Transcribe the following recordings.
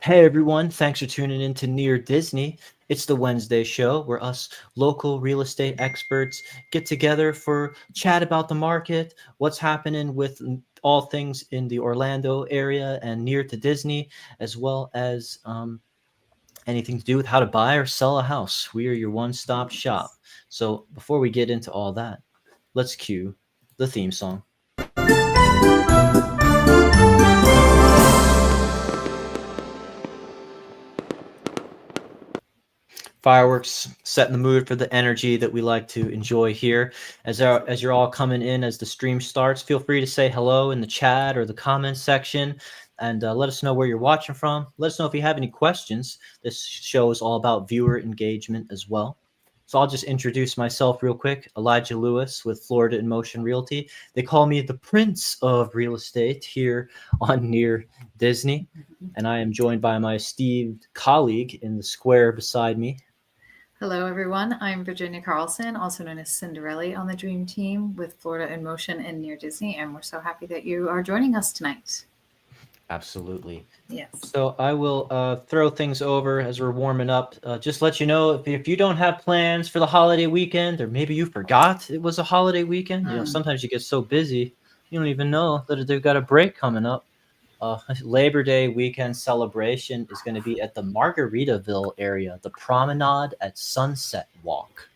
Hey everyone, thanks for tuning in to Near Disney. It's the Wednesday show where us local real estate experts get together for chat about the market, what's happening with all things in the Orlando area and near to Disney, as well as anything to do with how to buy or sell a house. We are your one-stop shop. So before we get into all that, let's cue the theme song. Fireworks setting the mood for the energy that we like to enjoy here. As you're all coming in as the stream starts, feel free to say hello in the chat or the comments section, and let us know where you're watching from. Let us know if you have any questions. This show is all about viewer engagement as well. So I'll just introduce myself real quick. Elijah Lewis with Florida in Motion Realty. They call me the Prince of Real Estate here on Near Disney, and I am joined by my esteemed colleague in the square beside me. Hello, everyone. I'm Virginia Carlson, also known as Cinderella on the Dream Team with Florida in Motion and Near Disney, and we're so happy that you are joining us tonight. Absolutely. Yes. So I will throw things over as we're warming up. Just let you know if you don't have plans for the holiday weekend, or maybe you forgot it was a holiday weekend. You know, sometimes you get so busy you don't even know that they've got a break coming up. Labor Day weekend celebration is going to be at the Margaritaville area, the Promenade at Sunset Walk.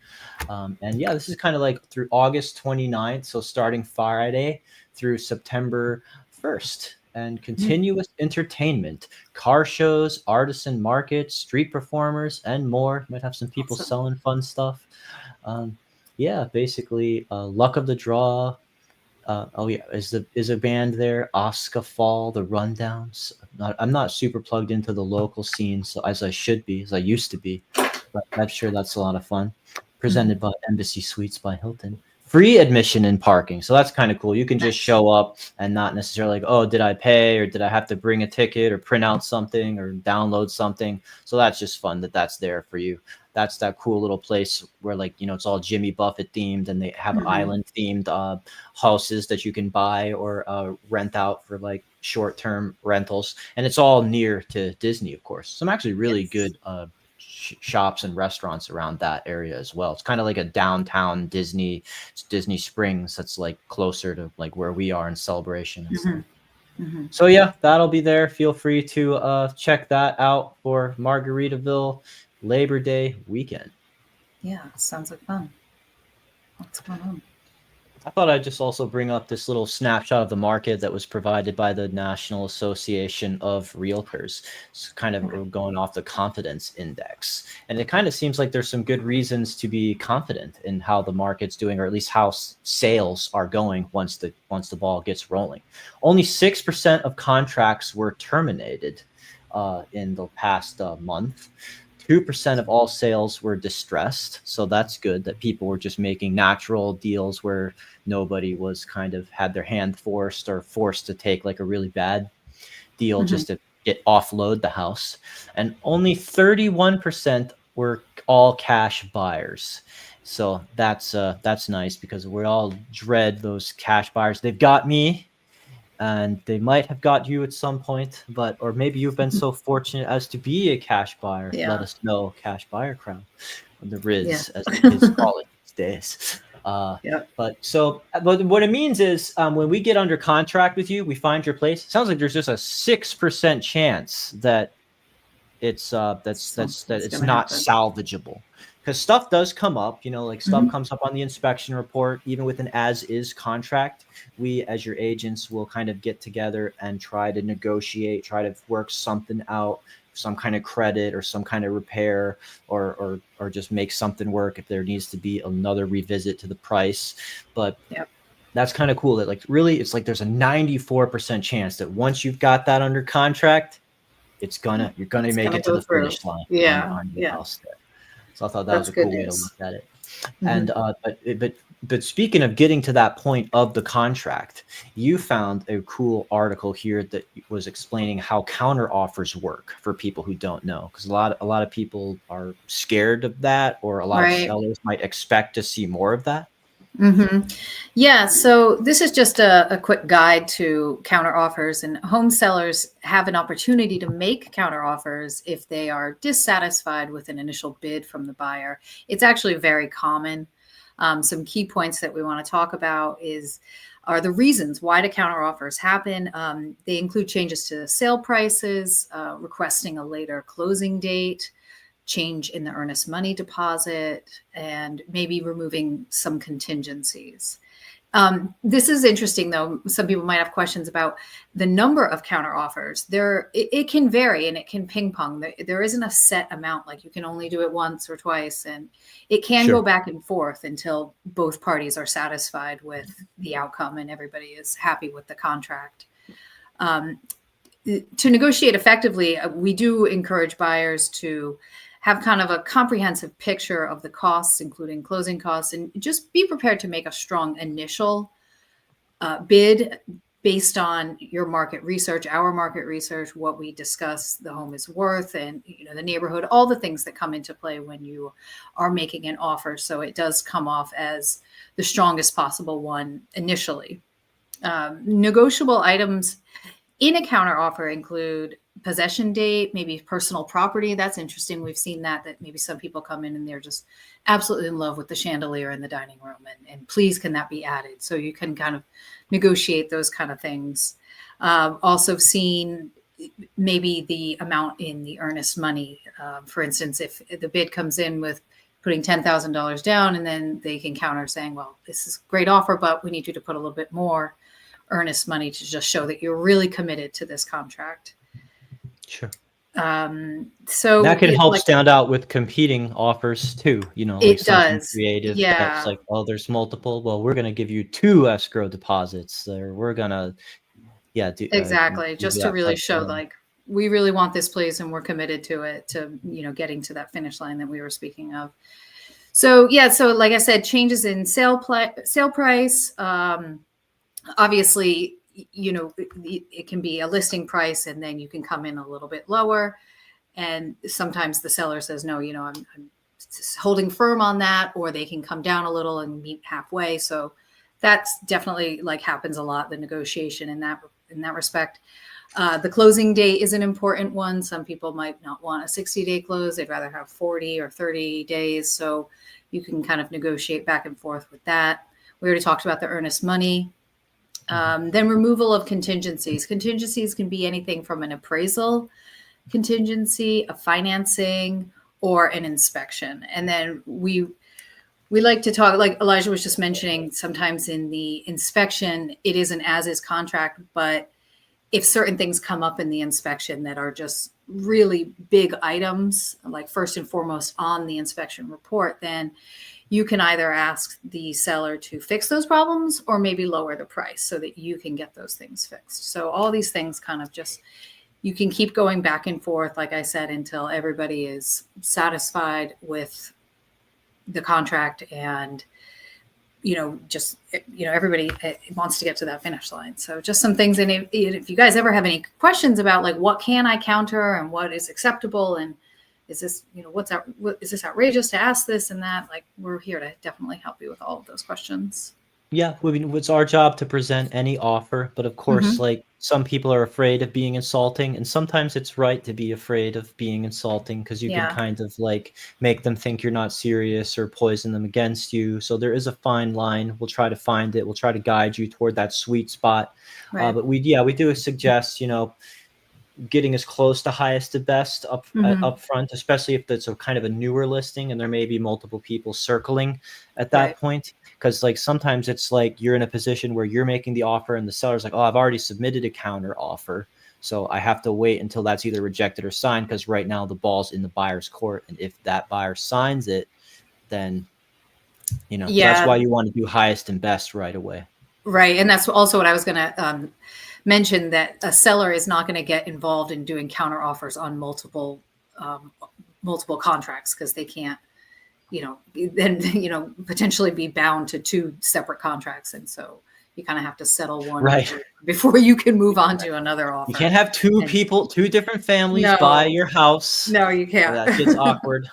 And yeah, this is kind of like through August 29th, so starting Friday through September 1st. And continuous entertainment, car shows, artisan markets, street performers, and more. You might have some people selling fun stuff. Yeah, basically, luck of the draw. Is a band there? Oscar Fall, the Rundowns. I'm not super plugged into the local scene, so as I should be, as I used to be, but I'm sure that's a lot of fun. Presented by Embassy Suites by Hilton. Free admission and parking, so that's kind of cool. You can just show up and not necessarily like, oh, did I pay or did I have to bring a ticket or print out something or download something? So that's just fun that's there for you. That's that cool little place where, like, you know, it's all Jimmy Buffett themed, and they have island themed houses that you can buy or rent out for like short-term rentals, and it's all near to Disney, of course. Some actually really good shops and restaurants around that area as well. It's kind of like a downtown Disney Springs that's like closer to like where we are in Celebration and stuff. So yeah, that'll be there. Feel free to check that out for Margaritaville Labor Day weekend. Yeah, sounds like fun. What's going on? I thought I'd just also bring up this little snapshot of the market that was provided by the National Association of Realtors. It's kind of going off the confidence index. And it kind of seems like there's some good reasons to be confident in how the market's doing, or at least how sales are going once the ball gets rolling. Only 6% of contracts were terminated in the past month. 2% of all sales were distressed. So that's good that people were just making natural deals where nobody was kind of had their hand forced or forced to take like a really bad deal just to offload the house. And only 31% were all cash buyers. So that's nice, because we all dread those cash buyers. They've got me, and they might have got you at some point, or maybe you've been so fortunate as to be a cash buyer. Yeah. Let us know, cash buyer crowd, the Riz, as the kids call it these days. But what it means is when we get under contract with you, we find your place. It sounds like there's just a 6% chance that it's not salvageable. Because stuff does come up, you know, like stuff comes up on the inspection report, even with an as-is contract. We, as your agents, will kind of get together and try to negotiate, try to work something out, some kind of credit or some kind of repair, or just make something work if there needs to be another revisit to the price. But that's kind of cool that, like, really, it's like there's a 94% chance that once you've got that under contract, you're gonna make it to the finish line on your house there. So I thought that was a cool way to look at it. And but speaking of getting to that point of the contract, you found a cool article here that was explaining how counter offers work for people who don't know, because a lot of people are scared of that, or a lot of sellers might expect to see more of that. hmm Yeah, so this is just a quick guide to counter offers, and home sellers have an opportunity to make counter offers if they are dissatisfied with an initial bid from the buyer. It's actually very common. Some key points that we want to talk about are the reasons why do counter offers happen. They include changes to sale prices, requesting a later closing date, change in the earnest money deposit, and maybe removing some contingencies. This is interesting, though. Some people might have questions about the number of counter offers. It can vary and it can ping pong. There isn't a set amount, like you can only do it once or twice, and it can go Sure. back and forth until both parties are satisfied with the outcome and everybody is happy with the contract. To negotiate effectively, we do encourage buyers to have kind of a comprehensive picture of the costs, including closing costs, and just be prepared to make a strong initial bid based on your market research, our market research, what we discuss the home is worth, and the neighborhood, all the things that come into play when you are making an offer. So it does come off as the strongest possible one initially. Negotiable items in a counter offer include possession date, maybe personal property. That's interesting. We've seen that maybe some people come in and they're just absolutely in love with the chandelier in the dining room, and please, can that be added? So you can kind of negotiate those kind of things. Also seen maybe the amount in the earnest money. For instance, if the bid comes in with putting $10,000 down, and then they can counter saying, well, this is a great offer, but we need you to put a little bit more earnest money to just show that you're really committed to this contract. Sure. So That can help stand out with competing offers too, like it something does. creative that's Yeah, like, oh, there's multiple. Well, we're going to give you 2 escrow deposits, or we're going to, exactly. do Just to that really type show, of, like, we really want this place and we're committed to it, to, getting to that finish line that we were speaking of. So, yeah. So like I said, changes in sale price, obviously, it can be a listing price and then you can come in a little bit lower. And sometimes the seller says, no, I'm holding firm on that, or they can come down a little and meet halfway. So that's definitely happens a lot, the negotiation in that respect. The closing date is an important one. Some people might not want a 60-day close. They'd rather have 40 or 30 days. So you can kind of negotiate back and forth with that. We already talked about the earnest money. Then removal of contingencies. Contingencies can be anything from an appraisal contingency, a financing, or an inspection. And then we like to talk, like Elijah was just mentioning, sometimes in the inspection, it is an as-is contract, but if certain things come up in the inspection that are just really big items, like first and foremost on the inspection report, then you can either ask the seller to fix those problems or maybe lower the price so that you can get those things fixed. So all these things kind of just, you can keep going back and forth, like I said, until everybody is satisfied with the contract and, everybody wants to get to that finish line. So just some things. And if you guys ever have any questions about what can I counter and what is acceptable, and is this, is this outrageous to ask this and that, we're here to definitely help you with all of those questions. Yeah, I mean, it's our job to present any offer, but of course, some people are afraid of being insulting, and sometimes it's right to be afraid of being insulting because you can kind of make them think you're not serious or poison them against you. So there is a fine line. We'll try to find it. We'll try to guide you toward that sweet spot. Right. But we do suggest, getting as close to highest to best up front, especially if it's a kind of a newer listing and there may be multiple people circling at that point. Because sometimes it's you're in a position where you're making the offer and the seller's like, oh, I've already submitted a counter offer, so I have to wait until that's either rejected or signed, because right now the ball's in the buyer's court. And if that buyer signs it, then that's why you want to do highest and best right away. Right. And that's also what I was going to mention, that a seller is not going to get involved in doing counter offers on multiple contracts, because they can't, then, potentially be bound to 2 separate contracts. And so you kind of have to settle one before you can move on to another offer. You can't have 2 different families buy your house. No, you can't. That gets awkward.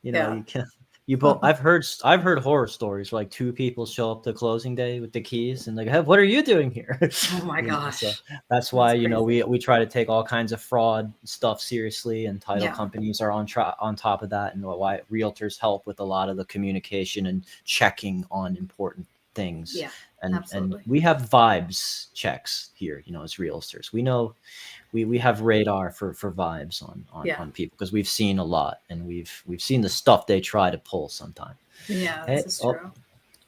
You can't. You both. I've heard horror stories where like two people show up to closing day with the keys and like, hey, what are you doing here? Oh my So gosh, that's why that's crazy. we try to take all kinds of fraud stuff seriously, and title Yeah, companies are on top of that, and why realtors help with a lot of the communication and checking on important things. yeah, And absolutely. we have vibes checks here, as realtors. We know we have radar for vibes Yeah, on people because we've seen a lot, and we've seen the stuff they try to pull sometimes. yeah, Hey, this is oh, true.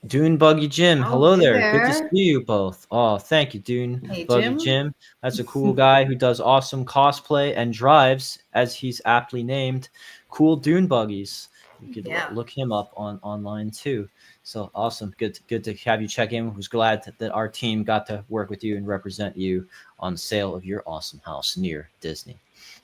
Dune Buggy Jim, Oh, hello hey there. Good to see there. you both. Oh, thank you, Dune Hey, Buggy Jim. Jim. That's a cool guy who does awesome cosplay and drives, as he's aptly named, cool dune buggies. You could Yeah, look him up online too. So awesome. Good to have you check in. Was glad that our team got to work with you and represent you on the sale of your awesome house near Disney.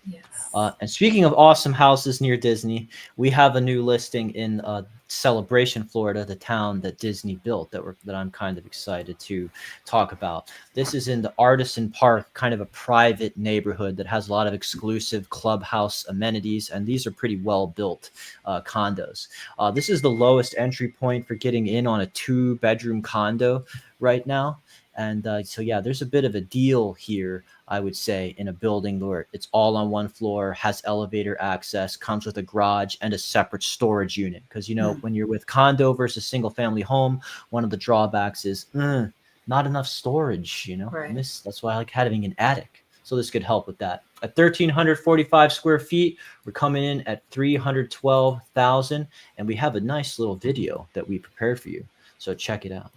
yes. And speaking of awesome houses near Disney, we have a new listing in Celebration, Florida, the town that Disney built that I'm kind of excited to talk about. This is in the Artisan Park, kind of a private neighborhood that has a lot of exclusive clubhouse amenities, and these are pretty well built condos. This is the lowest entry point for getting in on a 2-bedroom condo right now. And so, yeah, there's a bit of a deal here, I would say, in a building where it's all on one floor, has elevator access, comes with a garage and a separate storage unit. Because, Mm, when you're with condo versus single family home, one of the drawbacks is not enough storage, and right. that's why I like having an attic. So this could help with that. At 1,345 square feet, we're coming in at 312,000, and we have a nice little video that we prepared for you. So check it out.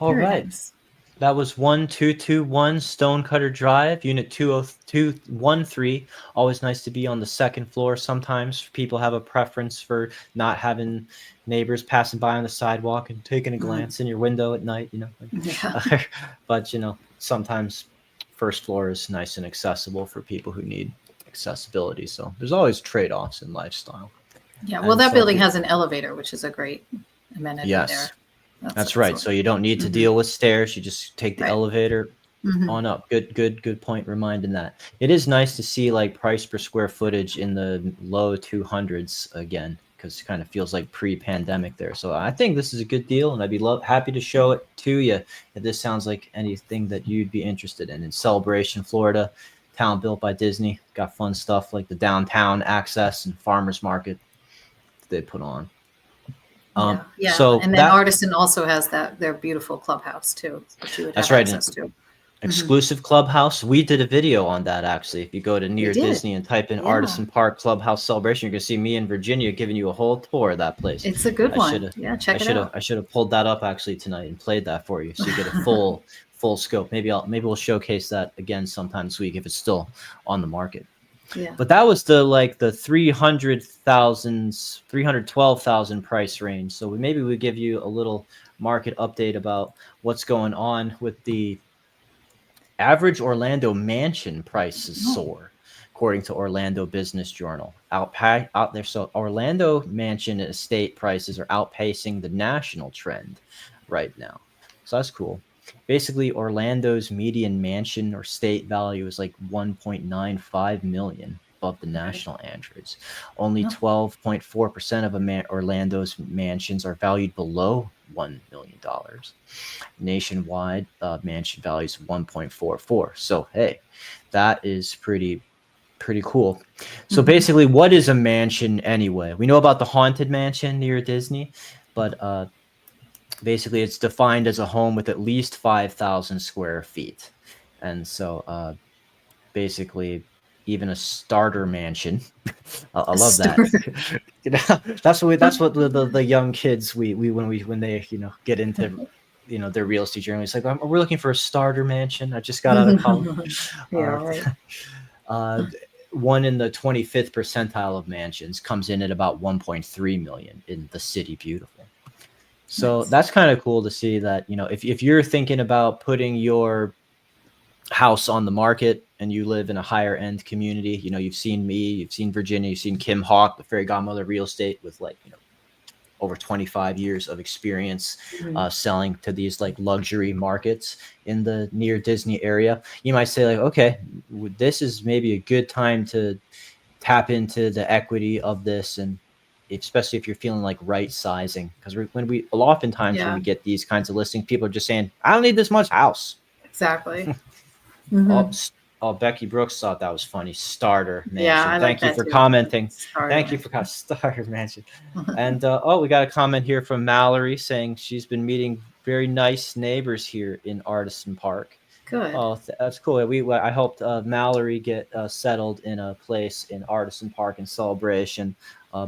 All Very right. nice. That was 1221 Stonecutter Drive, Unit 20213. Always nice to be on the second floor. Sometimes people have a preference for not having neighbors passing by on the sidewalk and taking a Mm, glance in your window at night, yeah, But, sometimes first floor is nice and accessible for people who need accessibility. So there's always trade-offs in lifestyle. yeah. Well, And that so, building has an elevator, which is a great amenity yes, there. That's that's right. excellent. So you don't need to Hmm. deal with stairs. You just take the Right. elevator Hmm. on up. Good point reminding that. It is nice to see like price per square footage in the low 200s again, because it kind of feels like pre-pandemic there. So I think this is a good deal, and I'd be happy to show it to you if this sounds like anything that you'd be interested in. In Celebration, Florida, town built by Disney, got fun stuff like the downtown access and farmers market that they put on. Yeah, yeah. So And then that Artisan also has their beautiful clubhouse too, which you would that's have right. access to. Hmm. Exclusive clubhouse. We did a video on that actually. If you go to We near did. Disney and type in Yeah, Artisan Park Clubhouse Celebration, you're gonna see me in Virginia giving you a whole tour of that place. it's a good I should one. have Yeah, check it out. I should have pulled that up actually tonight and played that for you so you get a full scope. Maybe we'll showcase that again sometime this week if it's still on the market. Yeah. But that was the 312,000 price range. So maybe we give you a little market update about what's going on with the average Orlando mansion prices Oh, soar, according to Orlando Business Journal. Out there, so Orlando mansion estate prices are outpacing the national trend right now. So that's cool. Basically, Orlando's median mansion or state value is like 1.95 million, above the Okay. national average. Only No. 12.4% of Orlando's mansions are valued below $1 million. Nationwide, mansion values 1.44. So hey, that is pretty cool. So Mhm. basically, what is a mansion anyway? We know about the haunted mansion near Disney, but basically it's defined as a home with at least 5,000 square feet. And so basically even a starter mansion. I love that. Start. You know, that's what the young kids when they get into their real estate journey. It's like, we're looking for a starter mansion. I just got out of college. Yeah, Uh, right. uh, one in the 25th percentile of mansions comes in at about 1.3 million in the city beautiful. So Nice. that's kind of cool to see that, if you're thinking about putting your house on the market and you live in a higher end community, you've seen me, you've seen Virginia, you've seen Kim Hawk, the fairy godmother real estate with over 25 years of experience Mhm. selling to these like luxury markets in the near Disney area. You might say like, okay, this is maybe a good time to tap into the equity of this, and especially if you're feeling like right sizing, because oftentimes when Yeah, we get these kinds of listings, people are just saying, I don't need this much house. exactly. Oh, Hmm. Becky Brooks thought that was funny. Starter Yeah, mansion. I like Thank you that for too. commenting. Starter Thank you for mansion. starter mansion. And we got a comment here from Mallory saying she's been meeting very nice neighbors here in Artisan Park. Good. Oh, that's cool. I helped Mallory get settled in a place in Artisan Park in Celebration,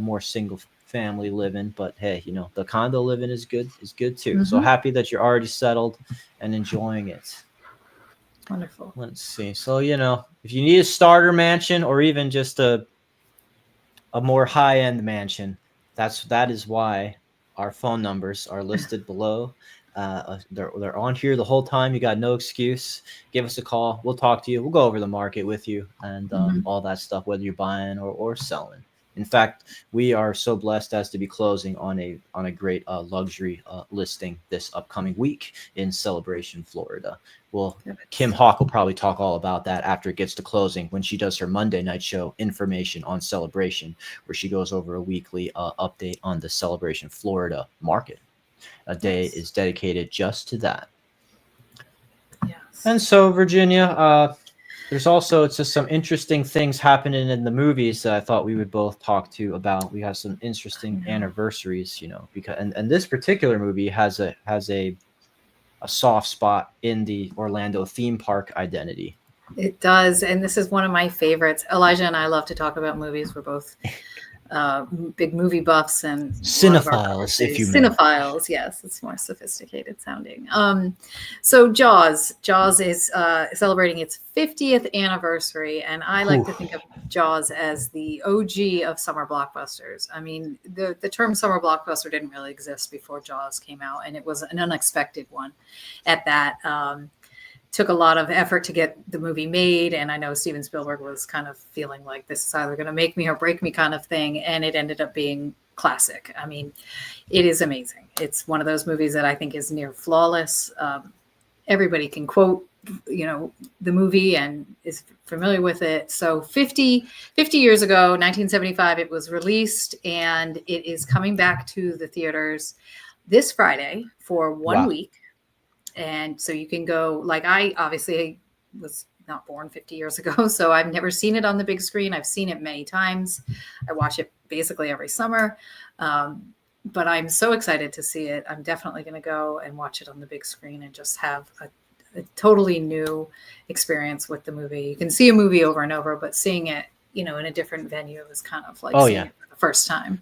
more single family living. But hey, the condo living is good too. So Hmm. happy that you're already settled and enjoying it. Wonderful. Let's see. So, if you need a starter mansion or even just a more high-end mansion, that is why our phone numbers are listed below. They're on here the whole time. You got no excuse. Give us a call. We'll talk to you. We'll go over the market with you and Hmm. all that stuff, whether you're buying or selling. In fact, we are so blessed as to be closing on a great luxury listing this upcoming week in Celebration, Florida. Well, Good. Kim Hawk will probably talk all about that after it gets to closing when she does her Monday night show, Information on Celebration, where she goes over a weekly update on the Celebration, Florida market. A day Nice. is dedicated just to that. And Yes. so, Virginia, there's also it's just some interesting things happening in the movies that I thought we would both talk to about. We have some interesting Yeah. anniversaries, because and this particular movie has a soft spot in the Orlando theme park identity. It does. And this is one of my favorites. Elijah and I love to talk about movies. We're both big movie buffs, and a lot of our Cinephiles, if you conversations, may. cinephiles. Yes, it's more sophisticated sounding. So Jaws is celebrating its 50th anniversary, and I like Whew. to think of Jaws as the OG of summer blockbusters. I mean, the term summer blockbuster didn't really exist before Jaws came out, and it was an unexpected one at that. Took a lot of effort to get the movie made, and I know Steven Spielberg was kind of feeling like this is either going to make me or break me kind of thing, and it ended up being classic. I mean, it is amazing. It's one of those movies that I think is near flawless. Everybody can quote the movie and is familiar with it. So 50 years ago, 1975, it was released, and it is coming back to the theaters this Friday for 1 Wow. week. And so you can go, like, I obviously was not born 50 years ago, so I've never seen it on the big screen. I've seen it many times. I watch it basically every summer. But I'm so excited to see it. I'm definitely going to go and watch it on the big screen and just have a totally new experience with the movie. You can see a movie over and over, but seeing it, in a different venue is kind of like Oh seeing yeah. it for the first time.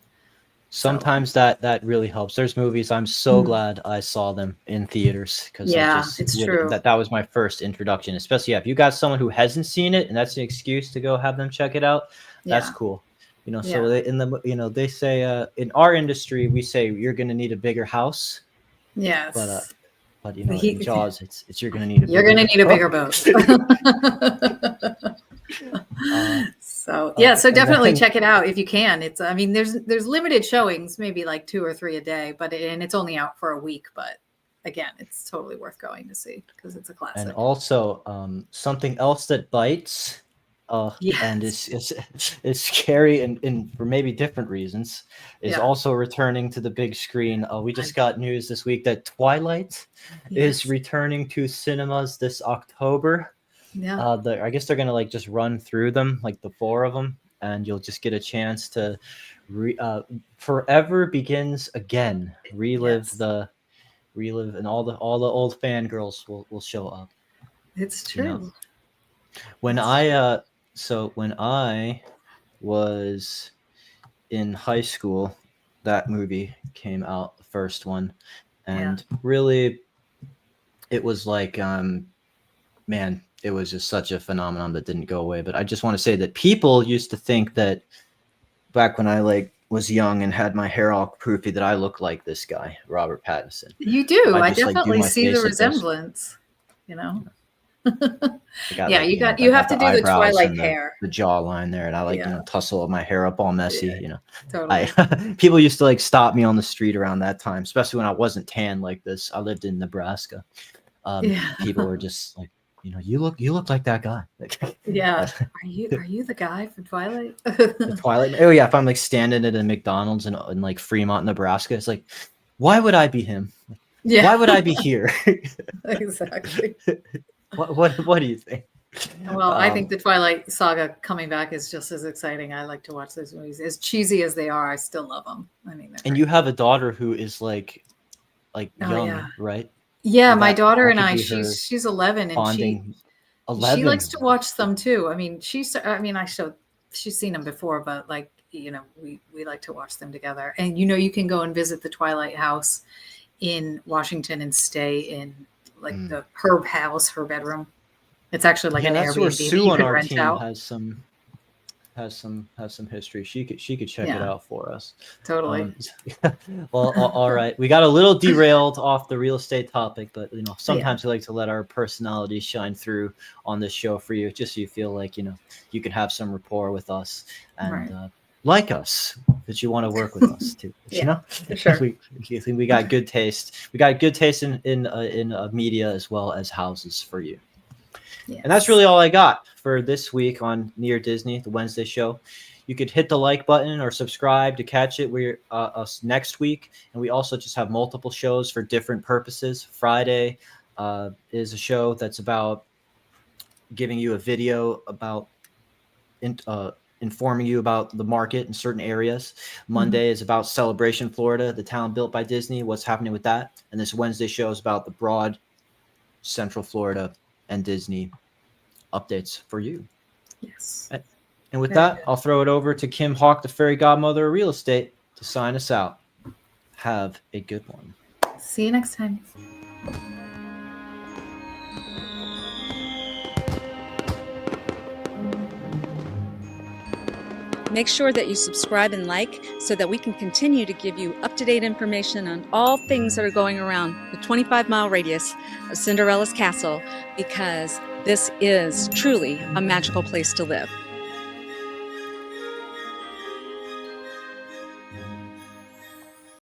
So, Sometimes that really helps. There's movies I'm so glad I saw them in theaters because I yeah, just it's would true. that was my first introduction. Especially if you got someone who hasn't seen it and that's an excuse to go have them check it out. That's Yeah. cool. So Yeah. they say in our industry we say you're gonna need a bigger house, but Yes. in He, Jaws it's you're gonna need a you're going bigger to need a bigger boat. boat. uh, So yeah, so and definitely then check it out if you can. It's, I mean, there's limited showings, maybe like 2 or 3 a day, and it's only out for a week. But again, it's totally worth going to see because it's a And classic. also, something else that bites And Yes. it's scary and for maybe different reasons, is Yeah. also returning to the big screen. We just got news this week that Twilight is Yes. returning to cinemas this October. Yeah. I guess they're gonna like just run through them, like the four of them, and you'll just get a chance to forever begins again. Yes. Relive, and all the old fangirls will show up. It's You know, true. when It's I true. when I was in high school, that movie came out, the first one, Yeah. and really, it was like man, it was just such a phenomenon that didn't go away. But I just want to say that people used to think that back when I like was young and had my hair all poofy, that I looked like this guy, Robert Pattinson. You If do. I I just like do definitely my see the face like this, resemblance, you know. I got Yeah, like, you I have got to the do the eyebrows Twilight and hair. the jawline there, and I like, Yeah. tussle my hair up all messy, Yeah. I Totally. people used to like stop me on the street around that time, especially when I wasn't tan like this. I lived in Nebraska. Yeah. People were just like, you look like that guy. Yeah. The Are you the guy from Twilight? Twilight. Oh yeah, if I'm like standing at a McDonald's in like Fremont, Nebraska, it's like, why would I be him? Yeah. Why would I be here? Exactly. What do you think? Well, I think the Twilight Saga coming back is just as exciting. I like to watch those movies. As cheesy as they are, I still love them. I mean, they're And great. you have a daughter who is like Oh yeah. young, right? Yeah, my That daughter that and could I, be her she's 11 and she bonding. she likes 11. to watch them too. I mean, she's seen them before, but like, we like to watch them together. And you can go and visit the Twilight house in Washington and stay in like her house, her bedroom. It's actually like Yeah, an that's where Airbnb that Sue you on could our rent team out. has some history. She could check it Yeah, out for us. totally. Well, all right. We got a little derailed off the real estate topic, but Yeah, sometimes we like to let our personalities shine through on this show for you, just so you feel like you can have some rapport with us and right. like us, that you want to work with us too. Yeah, for sure. We got good taste. We got good taste in media as well as houses for you. And that's Yes. really all I got for this week on Near Disney, the Wednesday show. You could hit the like button or subscribe to catch it. We're us next week, and we also just have multiple shows for different purposes. Friday is a show that's about giving you a video about informing you about the market in certain areas. Monday is about Celebration Florida, the town built by Disney, what's happening with that. And this Wednesday show is about the broad Central Florida and Disney updates for you. Yes. And with Very that, good. I'll throw it over to Kim Hawk, the fairy godmother of real estate, to sign us out. Have a good one. See you next time. Make sure that you subscribe and like so that we can continue to give you up-to-date information on all things that are going around the 25-mile radius of Cinderella's castle, because this is truly a magical place to live.